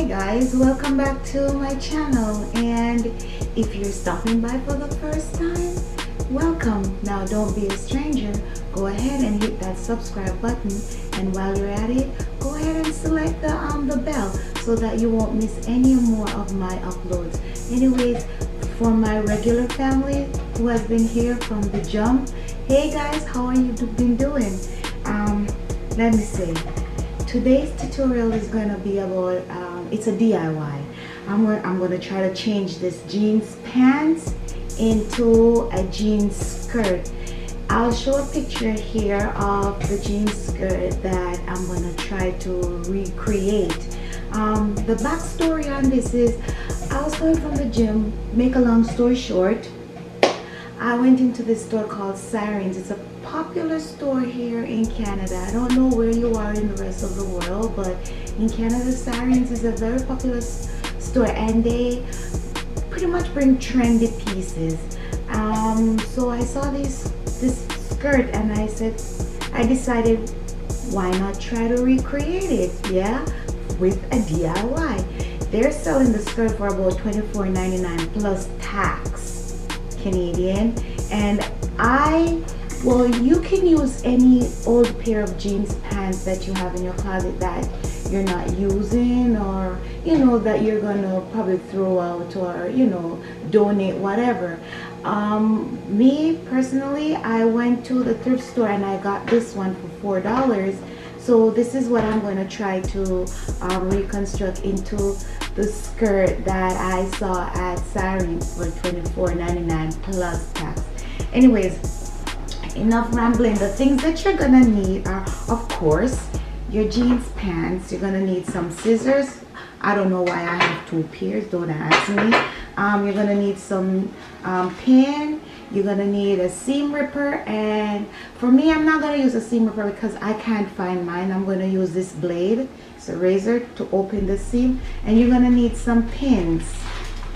Hi guys, welcome back to my channel, and if you're stopping by for the first time, welcome. Now don't be a stranger, go ahead and hit that subscribe button, and while you're at it, go ahead and select the bell so that you won't miss any more of my uploads. Anyways, for my regular family who has been here from the jump, hey guys, how are you been doing? Let me see. Today's tutorial is going to be about, it's a DIY. I'm going to try to change this jeans pants into a jeans skirt. I'll show a picture here of the jeans skirt that I'm going to try to recreate. The backstory on this is I was going from the gym. Make a long story short, I went into this store called Sirens. It's a popular store here in Canada. I don't know where you are in the rest of the world, but in Canada, Sirens is a very popular store, and they pretty much bring trendy pieces. So I saw this skirt, and I decided, why not try to recreate it? Yeah, with a DIY. They're selling the skirt for about $24.99 plus tax Canadian, and you can use any old pair of jeans pants that you have in your closet that you're not using, or that you're gonna probably throw out, or donate, whatever. Me personally, I went to the thrift store and I got this one for $4. So this is what I'm going to try to reconstruct into the skirt that I saw at Sirens for $24.99 plus tax. Anyways, enough rambling. The things that you're gonna need are, of course, your jeans pants. You're gonna need some scissors. I don't know why I have two pairs, don't ask me. You're gonna need some pin. You're gonna need a seam ripper, and for me, I'm not gonna use a seam ripper because I can't find mine. I'm gonna use this blade. It's a razor to open the seam, and you're gonna need some pins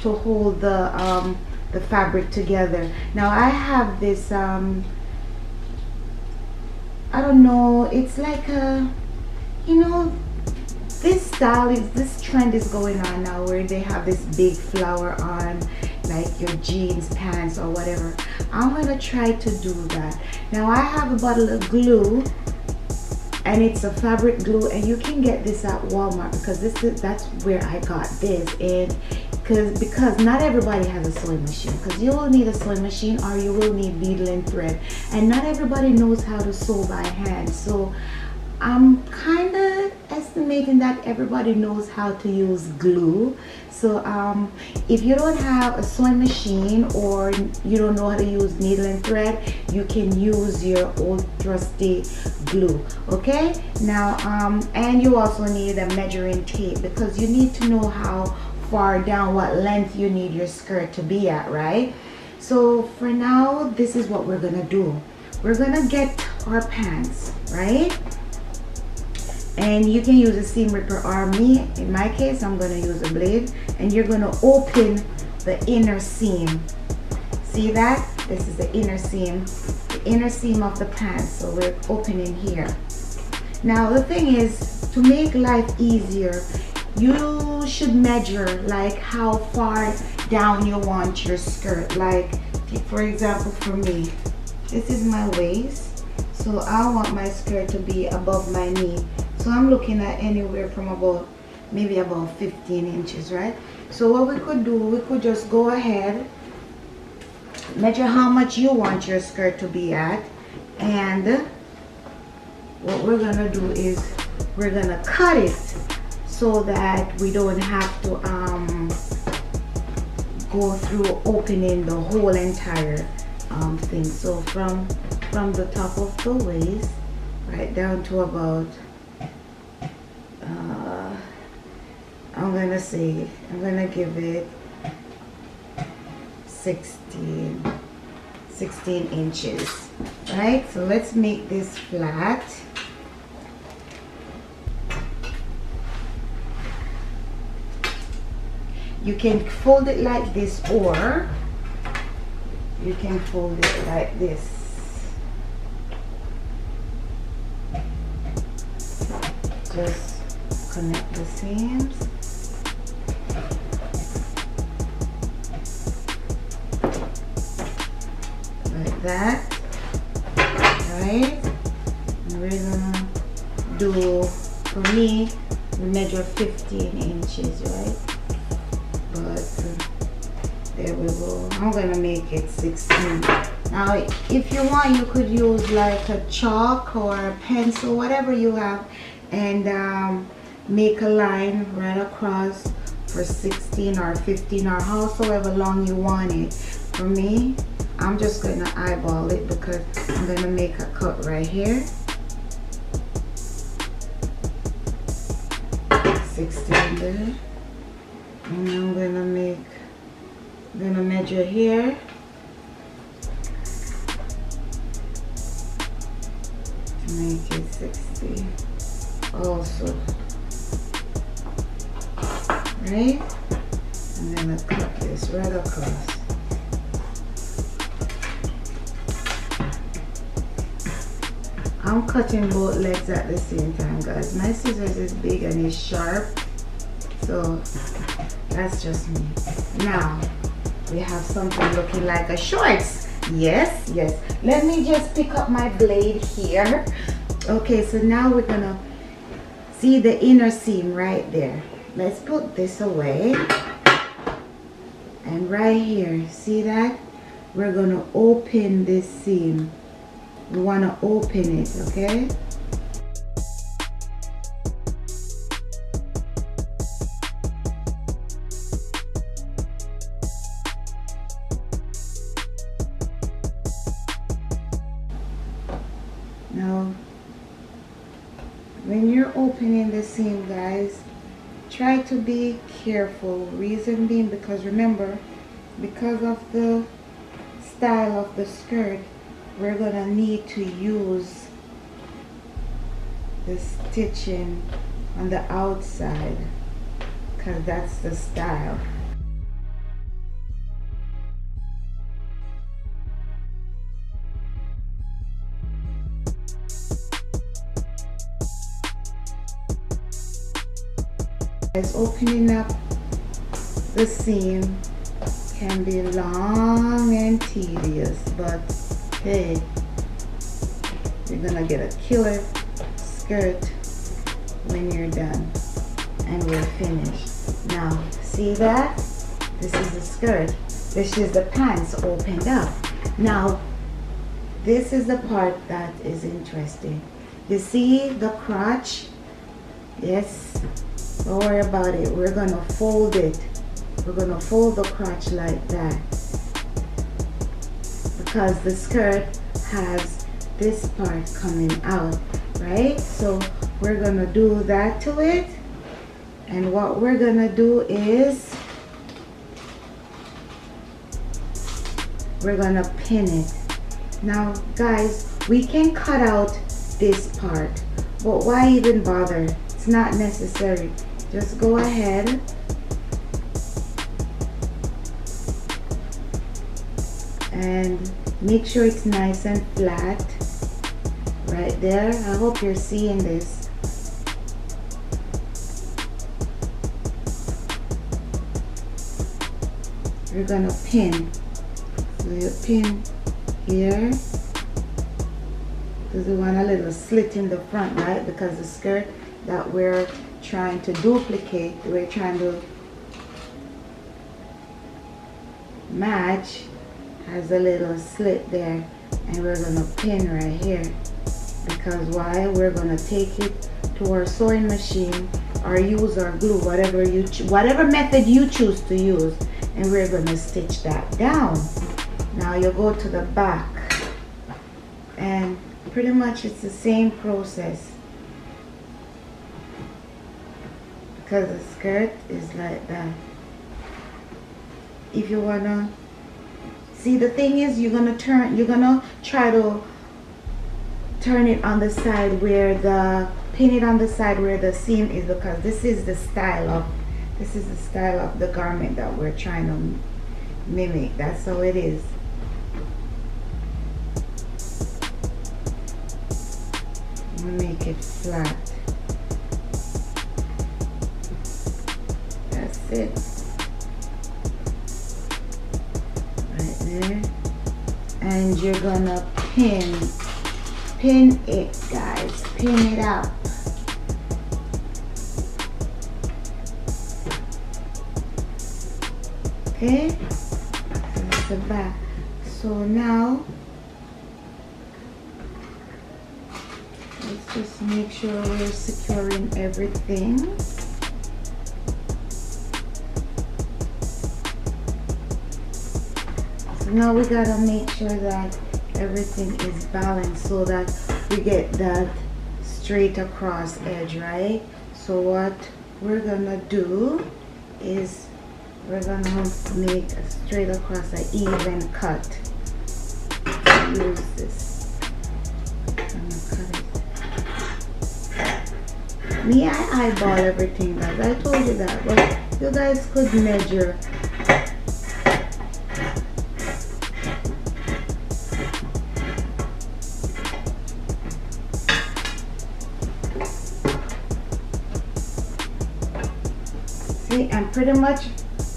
to hold the fabric together. Now I have this I don't know, it's like a, this trend is going on now where they have this big flower on like your jeans pants or whatever. I'm gonna try to do that. Now I have a bottle of glue, and it's a fabric glue, and you can get this at Walmart because that's where I got this. And because not everybody has a sewing machine, because you will need a sewing machine or you will need needle and thread, and not everybody knows how to sew by hand. So I'm kind of estimating that everybody knows how to use glue. So if you don't have a sewing machine or you don't know how to use needle and thread, you can use your old trusty glue. Okay, now and you also need a measuring tape, because you need to know how far down, what length you need your skirt to be at, right? So for now, this is what we're gonna do. We're gonna get our pants, right? And you can use a seam ripper, or me, in my case, I'm gonna use a blade, and you're gonna open the inner seam. See that? This is the inner seam of the pants. So we're opening here. Now the thing is, to make life easier, you should measure like how far down you want your skirt. Like, for example, for me, this is my waist, so I want my skirt to be above my knee. So I'm looking at anywhere from maybe about 15 inches, right? So what we could do, we could just go ahead, measure how much you want your skirt to be at, and what we're gonna do is we're gonna cut it so that we don't have to go through opening the whole entire thing. So from the top of the waist right down to about I'm gonna give it 16 inches, right? So let's make this flat. You can fold it like this, or you can fold it like this. Just connect the seams. that, right? And we're gonna do, for me, we measure 15 inches, right? But there we go. I'm gonna make it 16. Now, if you want, you could use like a chalk or a pencil, whatever you have, and make a line right across for 16 or 15 or however long you want it. For me, I'm just gonna eyeball it because I'm gonna make a cut right here. 16 there. And I'm gonna measure here. Make it 60 also. Right? I'm gonna cut this right across. I'm cutting both legs at the same time, guys. My scissors is big and it's sharp, so that's just me. Now we have something looking like a shorts. Yes, yes. Let me just pick up my blade here. Okay, so now we're gonna see the inner seam right there. Let's put this away. And right here, see that? We're gonna open this seam. We wanna open it, okay? Now, when you're opening the seam, guys, try to be careful. Reason being, because remember, because of the style of the skirt, we're gonna need to use the stitching on the outside because that's the style. As opening up the seam can be long and tedious, but hey, you're gonna get a killer skirt when you're done and we're finished. Now, see that? This is the skirt. This is the pants opened up. Now, this is the part that is interesting. You see the crotch? Yes. Don't worry about it. We're gonna fold it. We're gonna fold the crotch like that because the skirt has this part coming out, right? So we're gonna do that to it, and what we're gonna do is we're gonna pin it. Now, guys, we can cut out this part, but why even bother? It's not necessary. Just go ahead and make sure it's nice and flat right there. I hope you're seeing this. We're gonna pin. So you pin here because we want a little slit in the front, right? Because the skirt that we're trying to duplicate, we're trying to match, has a little slit there, and we're gonna pin right here. Because why? We're gonna take it to our sewing machine or use our glue, whatever method you choose to use, and we're gonna stitch that down. Now you go to the back, and pretty much it's the same process. Because the skirt is like that. If you wanna see, the thing is, you're gonna try to turn it on the side where pin it on the side where the seam is, because this is the style of the garment that we're trying to mimic. That's how it is. I'm gonna make it flat. That's it. Right there. and you're gonna pin it, guys. Pin it up. Okay, so that's the back. So now let's just make sure we're securing everything. So now we gotta make sure that everything is balanced so that we get that straight across edge, right? So what we're gonna do is we're gonna make a straight across, an even cut. Use this. I'm gonna cut it. Me, I eyeball everything, guys. I told you that, but you guys could measure. See, and pretty much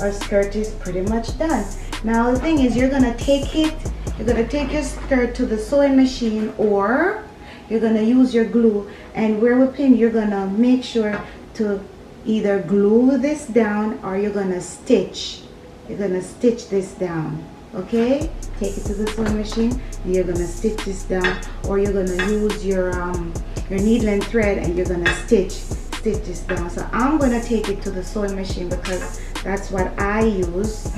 our skirt is pretty much done. Now the thing is, you're gonna take your skirt to the sewing machine, or you're gonna use your glue, and where we pin, you're gonna make sure to either glue this down or you're gonna stitch this down. Okay, take it to the sewing machine and you're gonna stitch this down, or you're gonna use your needle and thread and you're gonna stitch this down. So I'm gonna take it to the sewing machine because that's what I use.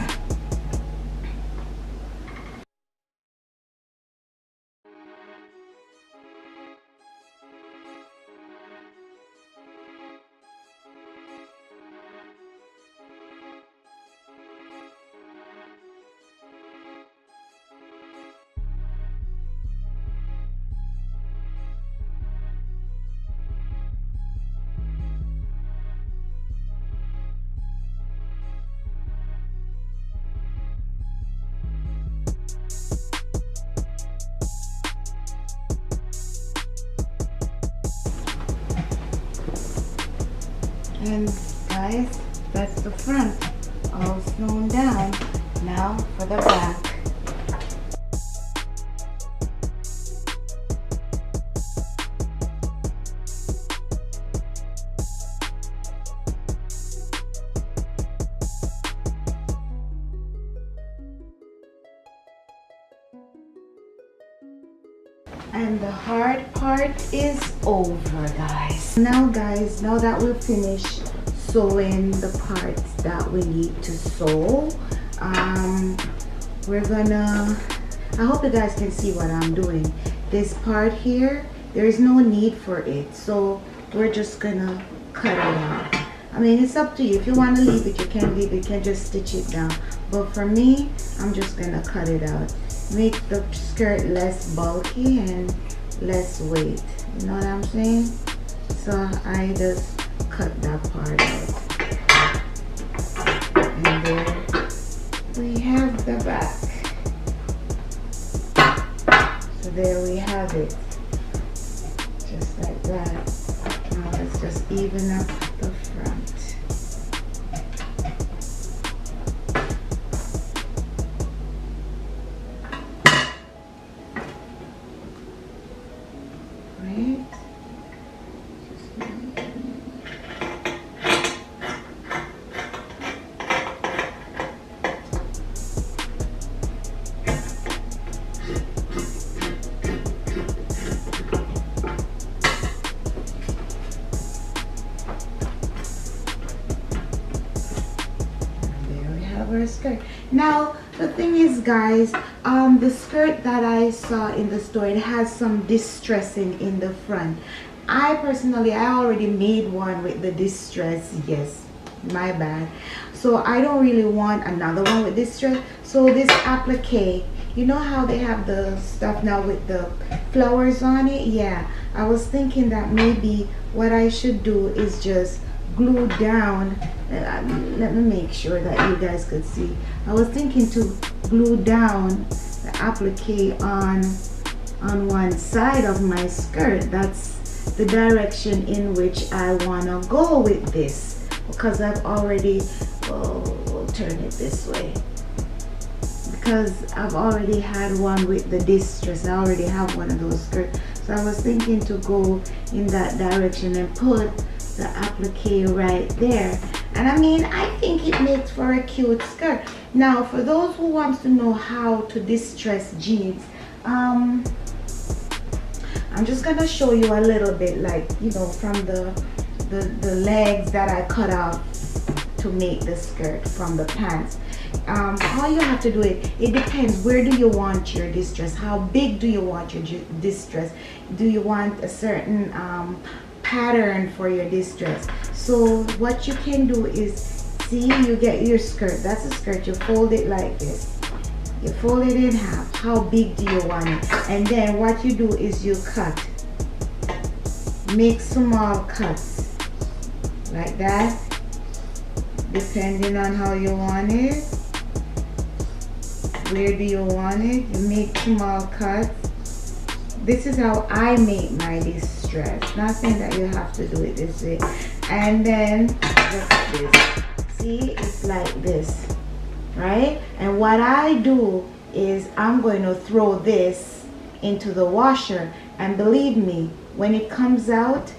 And guys, that's the front all sewn down. Now for the back. And the hard part is over, guys. Now guys, now that we've finished sewing the parts that we need to sew, we're gonna, I hope you guys can see what I'm doing. This part here, there is no need for it, so we're just gonna cut it out. I mean, it's up to you. If you want to leave it, you can leave it, you can just stitch it down, but for me, I'm just gonna cut it out. Make the skirt less bulky and less weight, you know what I'm saying? So I just cut that part out, and there we have the back. So there we have it, just like that. Now let's just even up the front. Skirt. Now the thing is, guys, the skirt that I saw in the store, it has some distressing in the front. I already made one with the distress. Yes, my bad. So I don't really want another one with distress. So this applique, you know how they have the stuff now with the flowers on it? Yeah, I was thinking that maybe what I should do is just glue down. Let me make sure that you guys could see. I was thinking to glue down the applique on one side of my skirt. That's the direction in which I want to go with this, because I've already, we'll turn it this way. because I've already had one with the distress. I already have one of those skirts, so I was thinking to go in that direction and put the applique right there. And I mean, I think it makes for a cute skirt. Now for those who want to know how to distress jeans, I'm just gonna show you a little bit, like, you know, from the legs that I cut off to make the skirt from the pants. All you have to do it depends. Where do you want your distress? How big do you want your distress? Do you want a certain pattern for your distress? So what you can do is, see, you get your skirt. That's a skirt. You fold it like this. You fold it in half. How big do you want it? And then what you do is you cut. Make small cuts like that, depending on how you want it. Where do you want it? You make small cuts. This is how I make my distress. Not saying that you have to do it this way. And then just this. See, it's like this, right? And what I do is I'm going to throw this into the washer, and believe me, when it comes out,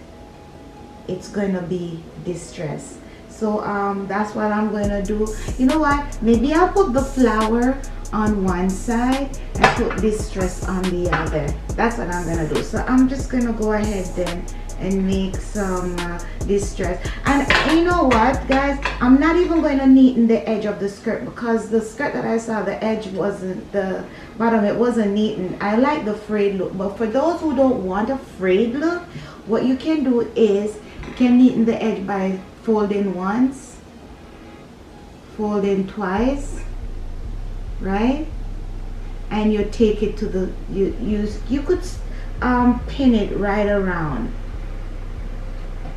it's going to be distress. So that's what I'm going to do. You know what? Maybe I'll put the flower on one side and put distress on the other. That's what I'm going to do. So I'm just going to go ahead then and make some distress. And you know what, guys? I'm not even going to neaten the edge of the skirt, because the skirt that I saw, the edge wasn't, the bottom, it wasn't neatened. I like the frayed look, but for those who don't want a frayed look, what you can do is you can neaten the edge by folding once, folding twice, right? And you take it to the, you could pin it right around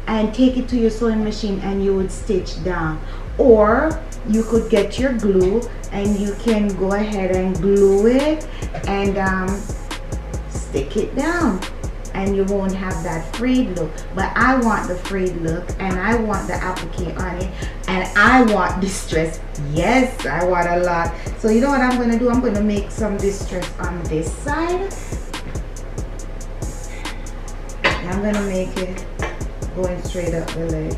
and take it to your sewing machine and you would stitch down. Or you could get your glue and you can go ahead and glue it and stick it down, and you won't have that frayed look. But I want the frayed look, and I want the applique on it, and I want distress. Yes, I want a lot. So you know what I'm going to do? I'm going to make some distress on this side. And I'm going to make it going straight up the leg.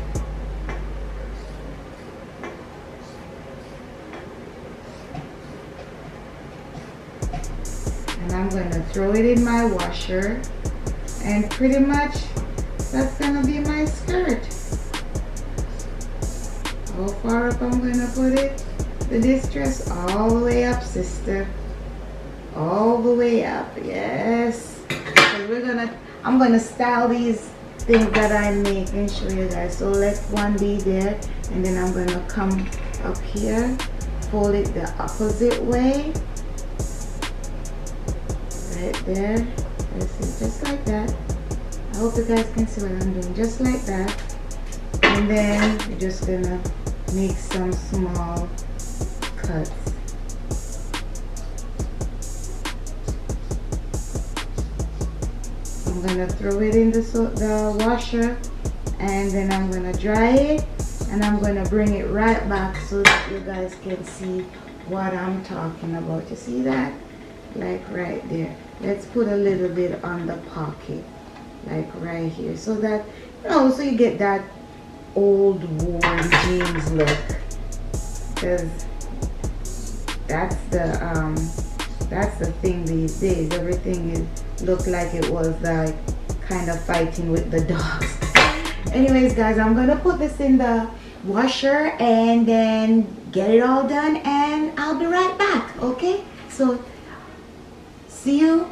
And I'm going to throw it in my washer, and pretty much that's going to be my skirt. How far up I'm going to put it? The distress all the way up, sister. All the way up, yes. So I'm going to style these things that I make and show you guys. So let one be there, and then I'm going to come up here, fold it the opposite way, right there. Let's see, just like that. I hope you guys can see what I'm doing, just like that. And then you're just gonna make some small cuts. I'm gonna throw it in the washer, and then I'm gonna dry it, and I'm gonna bring it right back so that you guys can see what I'm talking about. You see that? Like right there. Let's put a little bit on the pocket, like right here, so that, you know, so you get that old worn jeans look, because that's the thing these days. Everything is look like it was like kind of fighting with the dogs. Anyways, guys, I'm gonna put this in the washer and then get it all done, and I'll be right back. Okay, so see you.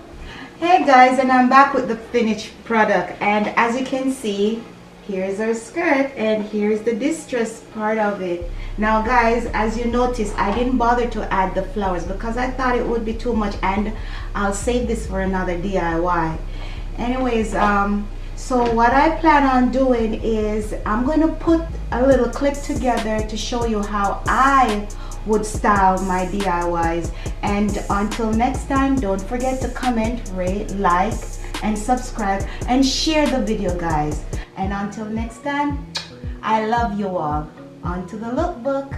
Hey guys, and I'm back with the finished product, and as you can see, here's our skirt and here's the distress part of it. Now guys, as you notice, I didn't bother to add the flowers because I thought it would be too much, and I'll save this for another DIY. Anyways, so what I plan on doing is I'm going to put a little clip together to show you how I would style my DIYs. And until next time, don't forget to comment, rate, like, and subscribe, and share the video, guys. And until next time, I love you all. On to the lookbook.